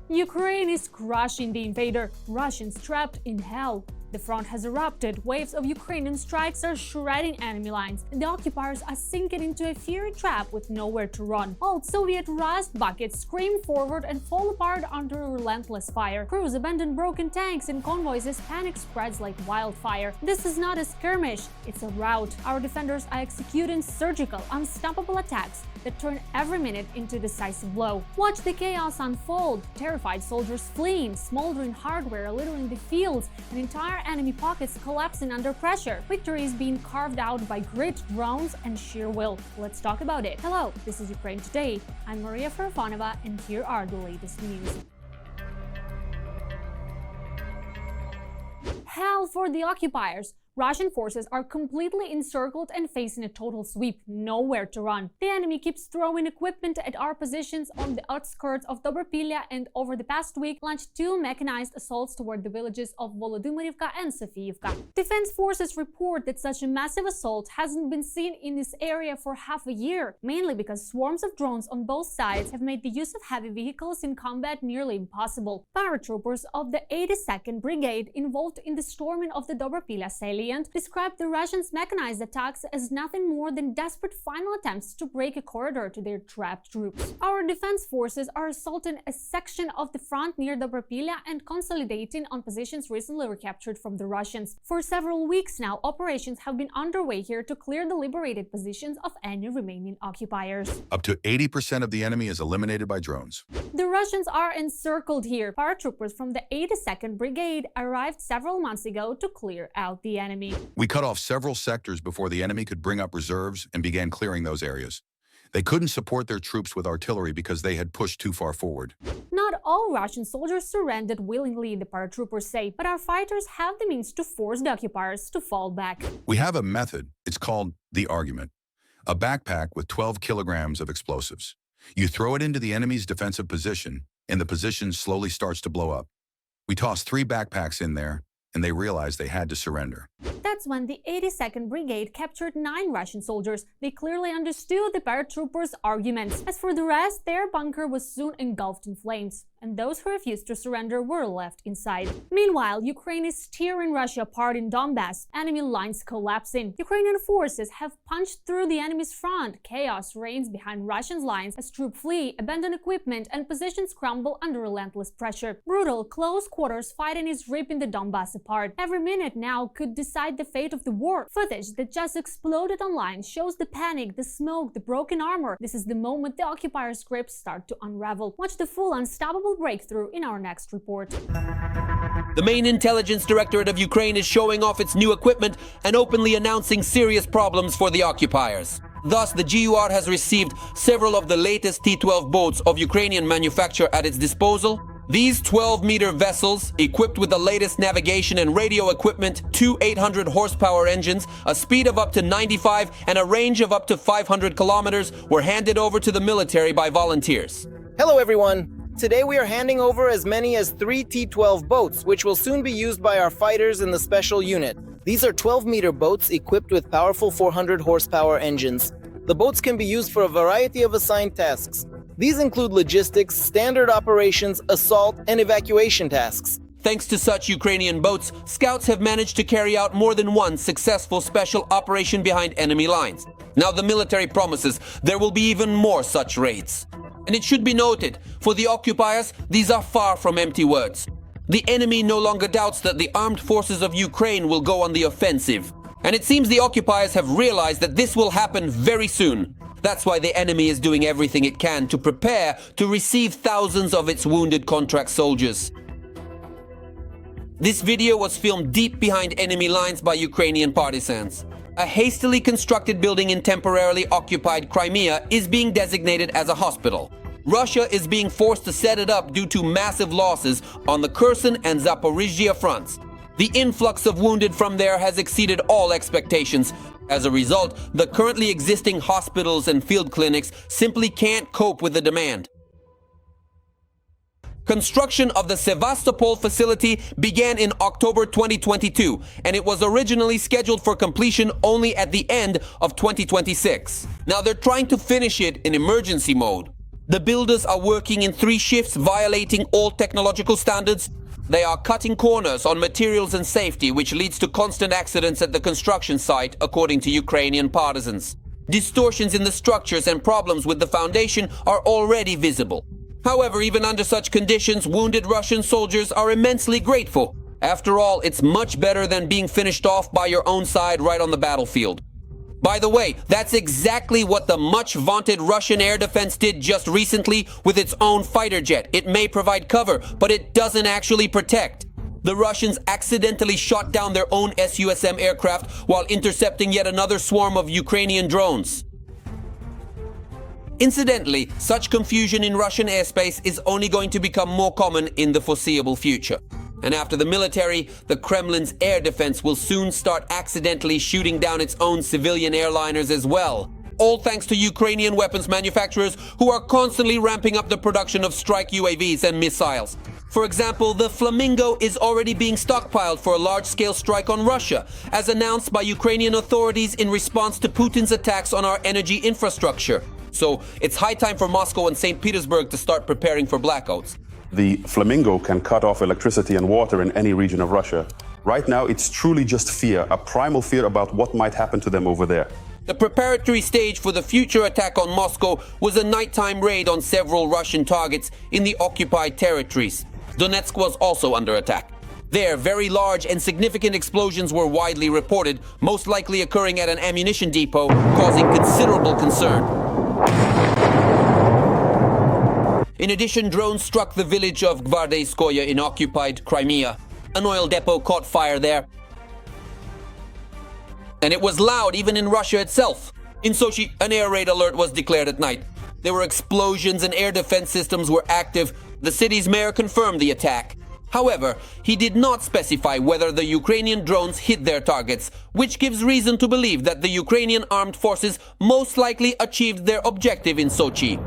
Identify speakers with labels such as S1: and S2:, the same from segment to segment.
S1: Ukraine is crushing the invader, Russians trapped in hell. The front has erupted, waves of Ukrainian strikes are shredding enemy lines, and the occupiers are sinking into a fiery trap with nowhere to run. Old Soviet rust buckets scream forward and fall apart under a relentless fire. Crews abandon broken tanks and convoys as panic spreads like wildfire. This is not a skirmish, it's a rout. Our defenders are executing surgical, unstoppable attacks that turn every minute into a decisive blow. Watch the chaos unfold, terrified soldiers fleeing, smoldering hardware littering the fields, and entire enemy pockets collapsing under pressure. Victory is being carved out by grit, drones, and sheer will. Let's talk about it. Hello, this is Ukraine Today. I'm Maria Farafonova, and here are the latest news. Hell for the occupiers! Russian forces are completely encircled and facing a total sweep, nowhere to run. The enemy keeps throwing equipment at our positions on the outskirts of Dobropilya and over the past week launched 2 mechanized assaults toward the villages of Volodymyrivka and Sofiivka. Defense forces report that such a massive assault hasn't been seen in this area for half a year, mainly because swarms of drones on both sides have made the use of heavy vehicles in combat nearly impossible. Paratroopers of the 82nd Brigade involved in the storming of the Dobropilya salient described the Russians' mechanized attacks as nothing more than desperate final attempts to break a corridor to their trapped troops. Our defense forces are assaulting a section of the front near Dobropilya and consolidating on positions recently recaptured from the Russians. For several weeks now, operations have been underway here to clear the liberated positions of any remaining occupiers.
S2: Up to 80% of the enemy is eliminated by drones.
S1: The Russians are encircled here. Paratroopers from the 82nd Brigade arrived several months ago to clear out the enemy.
S2: We cut off several sectors before the enemy could bring up reserves and began clearing those areas. They couldn't support their troops with artillery because they had pushed too far forward.
S1: Not all Russian soldiers surrendered willingly, the paratroopers say, but our fighters have the means to force the occupiers to fall back.
S2: We have a method. It's called the argument. A backpack with 12 kilograms of explosives. You throw it into the enemy's defensive position, and the position slowly starts to blow up. We tossed 3 backpacks in there, and they realized they had to surrender.
S1: That's when the 82nd Brigade captured 9 Russian soldiers. They clearly understood the paratroopers' arguments. As for the rest, their bunker was soon engulfed in flames, and those who refused to surrender were left inside. Meanwhile, Ukraine is tearing Russia apart in Donbass, enemy lines collapsing. Ukrainian forces have punched through the enemy's front. Chaos reigns behind Russian lines as troops flee, abandon equipment, and positions crumble under relentless pressure. Brutal, close-quarters fighting is ripping the Donbass apart. Every minute now could decide the fate of the war. Footage that just exploded online shows the panic, the smoke, the broken armor. This is the moment the occupiers' grips start to unravel. Watch the full unstoppable breakthrough in our next report.
S3: The main intelligence directorate of Ukraine is showing off its new equipment and openly announcing serious problems for the occupiers. Thus, the GUR has received several of the latest T-12 boats of Ukrainian manufacture at its disposal. These 12-meter vessels, equipped with the latest navigation and radio equipment, 2 800-horsepower engines, a speed of up to 95, and a range of up to 500 kilometers, were handed over to the military by volunteers.
S4: Hello, everyone. Today we are handing over as many as 3 T-12 boats, which will soon be used by our fighters in the special unit. These are 12-meter boats equipped with powerful 400-horsepower engines. The boats can be used for a variety of assigned tasks. These include logistics, standard operations, assault, and evacuation tasks.
S3: Thanks to such Ukrainian boats, scouts have managed to carry out more than one successful special operation behind enemy lines. Now the military promises there will be even more such raids. And it should be noted, for the occupiers, these are far from empty words. The enemy no longer doubts that the armed forces of Ukraine will go on the offensive. And it seems the occupiers have realized that this will happen very soon. That's why the enemy is doing everything it can to prepare to receive thousands of its wounded contract soldiers. This video was filmed deep behind enemy lines by Ukrainian partisans. A hastily constructed building in temporarily occupied Crimea is being designated as a hospital. Russia is being forced to set it up due to massive losses on the Kherson and Zaporizhzhia fronts. The influx of wounded from there has exceeded all expectations. As a result, the currently existing hospitals and field clinics simply can't cope with the demand. Construction of the Sevastopol facility began in October 2022, and it was originally scheduled for completion only at the end of 2026. Now they're trying to finish it in emergency mode. The builders are working in 3 shifts, violating all technological standards. They are cutting corners on materials and safety, which leads to constant accidents at the construction site, according to Ukrainian partisans. Distortions in the structures and problems with the foundation are already visible. However, even under such conditions, wounded Russian soldiers are immensely grateful. After all, it's much better than being finished off by your own side right on the battlefield. By the way, that's exactly what the much-vaunted Russian air defense did just recently with its own fighter jet. It may provide cover, but it doesn't actually protect. The Russians accidentally shot down their own SUSM aircraft while intercepting yet another swarm of Ukrainian drones. Incidentally, such confusion in Russian airspace is only going to become more common in the foreseeable future. And after the military, the Kremlin's air defense will soon start accidentally shooting down its own civilian airliners as well. All thanks to Ukrainian weapons manufacturers who are constantly ramping up the production of strike UAVs and missiles. For example, the Flamingo is already being stockpiled for a large-scale strike on Russia, as announced by Ukrainian authorities in response to Putin's attacks on our energy infrastructure. So it's high time for Moscow and St. Petersburg to start preparing for blackouts.
S5: The Flamingo can cut off electricity and water in any region of Russia. Right now, it's truly just fear, a primal fear about what might happen to them over there.
S3: The preparatory stage for the future attack on Moscow was a nighttime raid on several Russian targets in the occupied territories. Donetsk was also under attack. There, very large and significant explosions were widely reported, most likely occurring at an ammunition depot, causing considerable concern. In addition, drones struck the village of Gvardeyskoye in occupied Crimea. An oil depot caught fire there. And it was loud even in Russia itself. In Sochi, an air raid alert was declared at night. There were explosions and air defense systems were active. The city's mayor confirmed the attack. However, he did not specify whether the Ukrainian drones hit their targets, which gives reason to believe that the Ukrainian armed forces most likely achieved their objective in Sochi.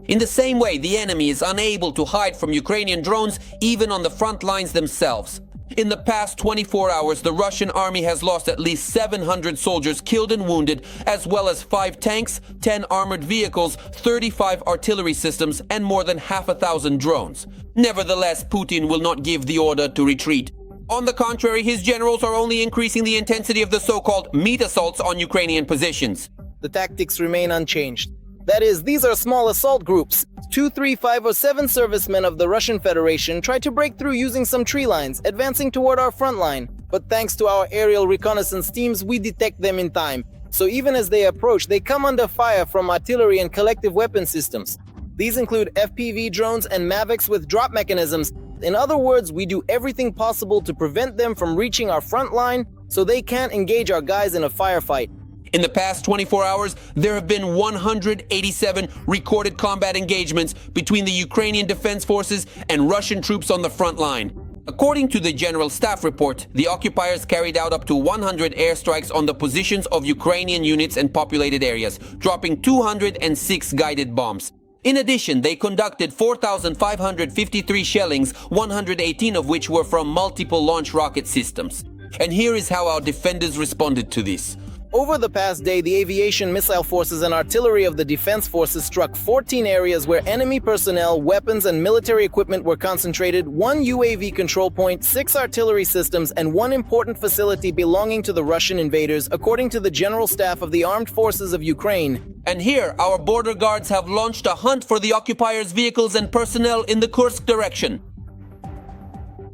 S3: In the same way, the enemy is unable to hide from Ukrainian drones even on the front lines themselves. In the past 24 hours, the Russian army has lost at least 700 soldiers killed and wounded, as well as 5 tanks, 10 armored vehicles, 35 artillery systems, and more than 1,000 drones. Nevertheless, Putin will not give the order to retreat. On the contrary, his generals are only increasing the intensity of the so-called meat assaults on Ukrainian positions.
S4: The tactics remain unchanged. That is, these are small assault groups. 2, 3, 5, or 7 servicemen of the Russian Federation try to break through using some tree lines, advancing toward our front line. But thanks to our aerial reconnaissance teams, we detect them in time. So even as they approach, they come under fire from artillery and collective weapon systems. These include FPV drones and Mavics with drop mechanisms. In other words, we do everything possible to prevent them from reaching our front line so they can't engage our guys in a firefight.
S3: In the past 24 hours, there have been 187 recorded combat engagements between the Ukrainian Defense Forces and Russian troops on the front line. According to the General Staff report, the occupiers carried out up to 100 airstrikes on the positions of Ukrainian units and populated areas, dropping 206 guided bombs. In addition, they conducted 4,553 shellings, 118 of which were from multiple launch rocket systems. And here is how our defenders responded to this.
S4: Over the past day, the aviation, missile forces, and artillery of the defense forces struck 14 areas where enemy personnel, weapons, and military equipment were concentrated, 1 UAV control point, 6 artillery systems, and 1 important facility belonging to the Russian invaders, according to the General Staff of the Armed Forces of Ukraine.
S3: And here, our border guards have launched a hunt for the occupiers' vehicles and personnel in the Kursk direction.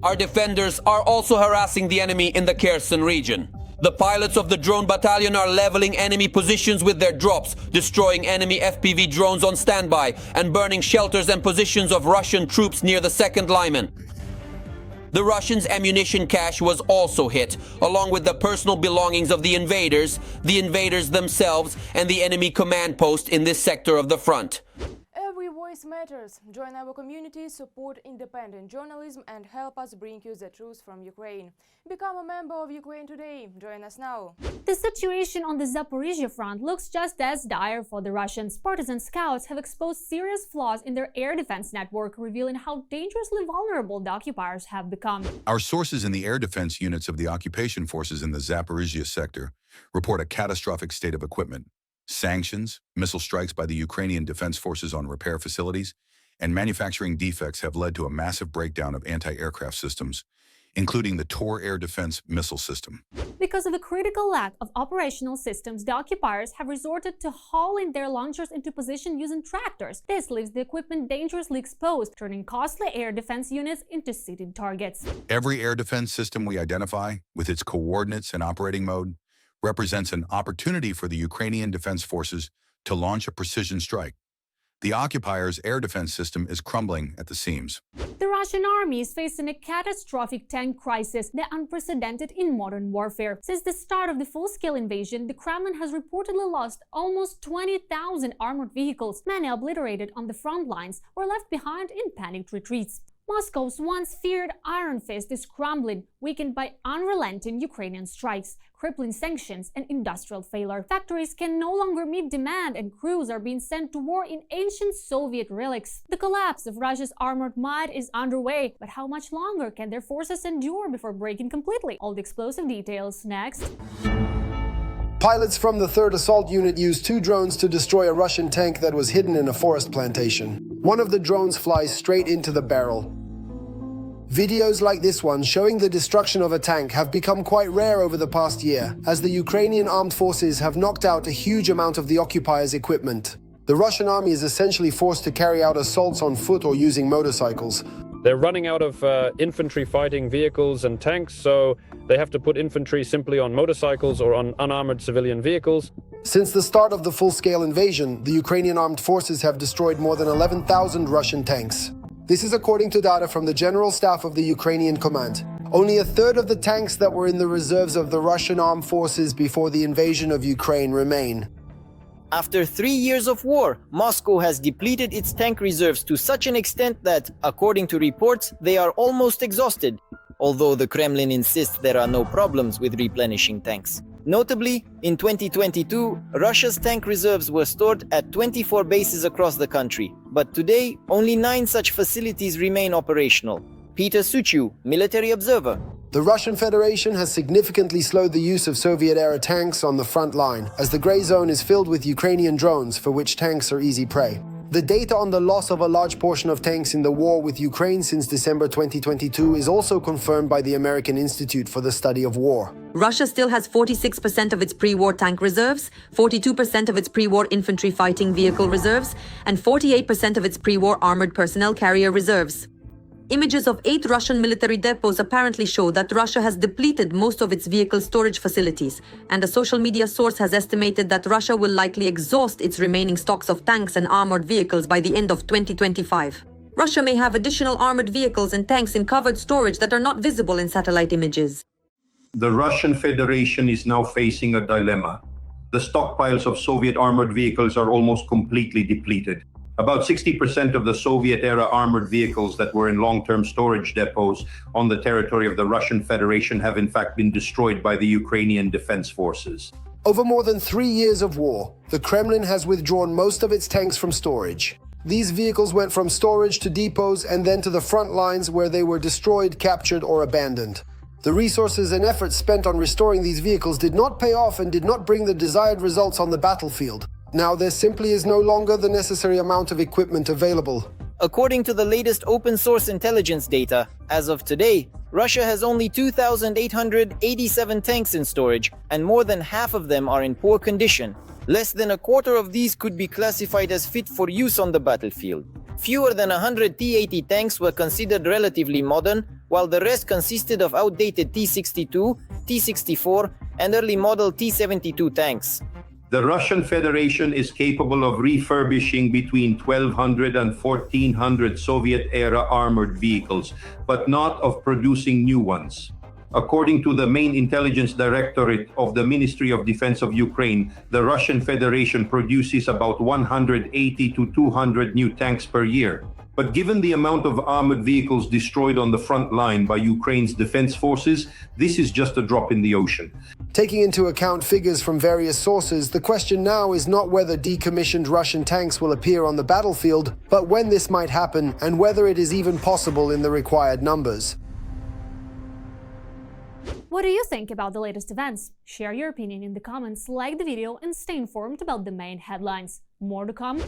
S3: Our defenders are also harassing the enemy in the Kherson region. The pilots of the drone battalion are leveling enemy positions with their drops, destroying enemy FPV drones on standby, and burning shelters and positions of Russian troops near the second lineman. The Russians' ammunition cache was also hit, along with the personal belongings of the invaders themselves, and the enemy command post in this sector of the front.
S6: Every voice matters. Join our community, support independent journalism, and help us bring you the truth from Ukraine. Become a member of Ukraine today. Join us now.
S1: The situation on the Zaporizhia front looks just as dire for the Russians. Partisan scouts have exposed serious flaws in their air defense network, revealing how dangerously vulnerable the occupiers have become.
S2: Our sources in the air defense units of the occupation forces in the Zaporizhia sector report a catastrophic state of equipment. Sanctions, missile strikes by the Ukrainian Defense Forces on repair facilities, and manufacturing defects have led to a massive breakdown of anti-aircraft systems, including the Tor air defense missile system.
S1: Because of the critical lack of operational systems, the occupiers have resorted to hauling their launchers into position using tractors. This leaves the equipment dangerously exposed, turning costly air defense units into seated targets.
S2: Every air defense system we identify, with its coordinates and operating mode, represents an opportunity for the Ukrainian Defense Forces to launch a precision strike. The occupiers' air defense system is crumbling at the seams.
S1: The Russian army is facing a catastrophic tank crisis, the unprecedented in modern warfare. Since the start of the full-scale invasion, the Kremlin has reportedly lost almost 20,000 armored vehicles, many obliterated on the front lines or left behind in panicked retreats. Moscow's once feared Iron Fist is crumbling, weakened by unrelenting Ukrainian strikes, crippling sanctions, and industrial failure. Factories can no longer meet demand, and crews are being sent to war in ancient Soviet relics. The collapse of Russia's armored might is underway, but how much longer can their forces endure before breaking completely? All the explosive details next.
S7: Pilots from the 3rd Assault Unit used 2 drones to destroy a Russian tank that was hidden in a forest plantation. One of the drones flies straight into the barrel. Videos like this one showing the destruction of a tank have become quite rare over the past year, as the Ukrainian armed forces have knocked out a huge amount of the occupiers' equipment. The Russian army is essentially forced to carry out assaults on foot or using motorcycles.
S8: They're running out of infantry fighting vehicles and tanks, so they have to put infantry simply on motorcycles or on unarmored civilian vehicles.
S7: Since the start of the full-scale invasion, the Ukrainian armed forces have destroyed more than 11,000 Russian tanks. This is according to data from the General Staff of the Ukrainian Command. Only a third of the tanks that were in the reserves of the Russian armed forces before the invasion of Ukraine remain.
S4: After 3 years of war, Moscow has depleted its tank reserves to such an extent that, according to reports, they are almost exhausted, although the Kremlin insists there are no problems with replenishing tanks. Notably, in 2022, Russia's tank reserves were stored at 24 bases across the country, but today, only 9 such facilities remain operational. Peter Suchiu, military observer.
S7: The Russian Federation has significantly slowed the use of Soviet-era tanks on the front line, as the gray zone is filled with Ukrainian drones for which tanks are easy prey. The data on the loss of a large portion of tanks in the war with Ukraine since December 2022 is also confirmed by the American Institute for the Study of War.
S9: Russia still has 46% of its pre-war tank reserves, 42% of its pre-war infantry fighting vehicle reserves, and 48% of its pre-war armored personnel carrier reserves. Images of 8 Russian military depots apparently show that Russia has depleted most of its vehicle storage facilities, and a social media source has estimated that Russia will likely exhaust its remaining stocks of tanks and armored vehicles by the end of 2025. Russia may have additional armored vehicles and tanks in covered storage that are not visible in satellite images.
S10: The Russian Federation is now facing a dilemma. The stockpiles of Soviet armored vehicles are almost completely depleted. About 60% of the Soviet-era armored vehicles that were in long-term storage depots on the territory of the Russian Federation have in fact been destroyed by the Ukrainian Defense Forces.
S7: Over more than 3 years of war, the Kremlin has withdrawn most of its tanks from storage. These vehicles went from storage to depots and then to the front lines where they were destroyed, captured, or abandoned. The resources and efforts spent on restoring these vehicles did not pay off and did not bring the desired results on the battlefield. Now there simply is no longer the necessary amount of equipment available.
S4: According to the latest open-source intelligence data, as of today, Russia has only 2,887 tanks in storage, and more than half of them are in poor condition. Less than a quarter of these could be classified as fit for use on the battlefield. Fewer than 100 T-80 tanks were considered relatively modern, while the rest consisted of outdated T-62, T-64, and early model T-72 tanks.
S10: The Russian Federation is capable of refurbishing between 1,200 and 1,400 Soviet-era armored vehicles, but not of producing new ones. According to the main intelligence directorate of the Ministry of Defense of Ukraine, the Russian Federation produces about 180 to 200 new tanks per year. But given the amount of armored vehicles destroyed on the front line by Ukraine's defense forces, this is just a drop in the ocean.
S7: Taking into account figures from various sources, the question now is not whether decommissioned Russian tanks will appear on the battlefield, but when this might happen and whether it is even possible in the required numbers.
S1: What do you think about the latest events? Share your opinion in the comments, like the video, and stay informed about the main headlines. More to come.